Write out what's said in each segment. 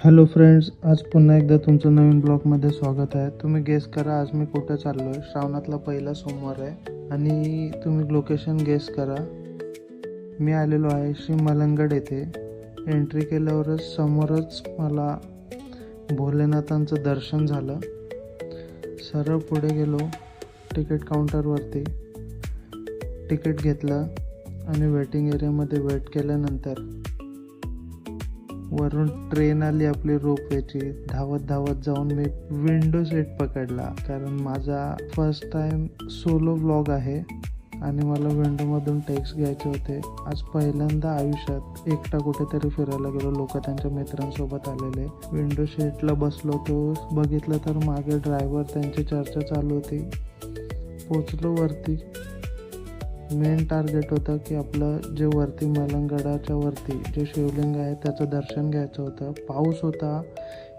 Hello friends, आज पुन्हा एकदा तुमचं नवीन ब्लॉगमध्ये स्वागत आहे. तुम्ही गेस करा आज मी कुठं चाललो आहे. श्रावणातला पहिला सोमवार आहे आणि तुम्ही लोकेशन गेस करा. मी आलेलो आहे श्री मलंगड येथे. एंट्री केल्यावरच समोरच मला भोलेनाथांचं दर्शन झालं. सरळ पुढे गेलो तिकीट काउंटरवरती, तिकीट घेतलं आणि वेटिंग एरियामध्ये वेट केल्यानंतर वरून ट्रेन आली आपली रोपवेची. धावत धावत जाऊन मी विंडो सीट पकडला, कारण माझा फर्स्ट टाइम सोलो व्लॉग आहे आणि मला विंडोमधून टेक्स्ट घ्यायचे होते. आज पहिल्यांदा आयुष्यात एकटा कुठेतरी फिरायला गेलो. लोक त्यांच्या मित्रांसोबत आलेले. विंडो सीटला बसलो तो बघितलं तर मागे ड्रायव्हर, त्यांची चर्चा चालू होती. पोचलो वरती. मेन टार्गेट होतं की आपलं जे वरती मलंगडाच्या वरती जे शिवलिंग आहे त्याचं दर्शन घ्यायचं होतं. पाऊस होता.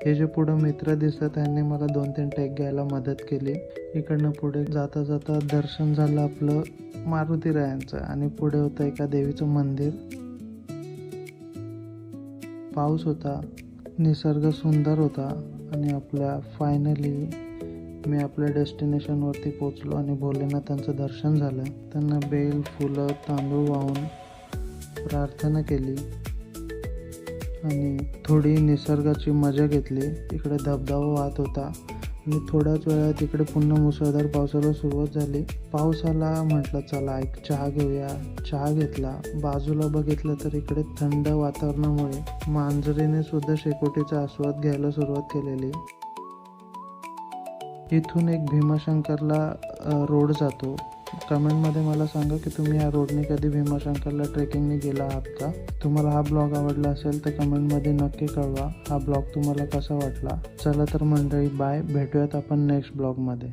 हे जे पुढं मित्र दिसतात त्यांनी मला 2-3 टेक घ्यायला मदत केली. इकडनं पुढे जाता जाता दर्शन झालं आपलं मारुतीरायांचं आणि पुढे होतं एका देवीचं मंदिर. पाऊस होता, निसर्ग सुंदर होता आणि फायनली मी आपल्या डेस्टिनेशनवरती पोचलो आणि भोलेनाथांचं दर्शन झालं. त्यांना बेल, फुलं, तांदूळ वाहून प्रार्थना केली आणि थोडी निसर्गाची मजा घेतली. इकडे धबधबा वाहत होता आणि थोड्याच वेळात इकडे पुन्हा मुसळधार पावसाला सुरुवात झाली. पाऊस आला, म्हटलं चला एक चहा घेऊया. चहा घेतला. बाजूला बघितलं तर इकडे थंड वातावरणामुळे मांजरीने सुद्धा शेकोटीचा आस्वाद घ्यायला सुरुवात केलेली. इथून एक भीमाशंकरला रोड जातो. कमेंटमध्ये मला सांगा की तुम्ही या रोडने कधी भीमाशंकरला ट्रेकिंगने गेला आहात का. तुम्हाला हा ब्लॉग आवडला असेल तर कमेंटमध्ये नक्की कळवा. हा ब्लॉग तुम्हाला कसा वाटला. चला तर मंडळी, बाय. भेटूयात आपण नेक्स्ट ब्लॉगमध्ये.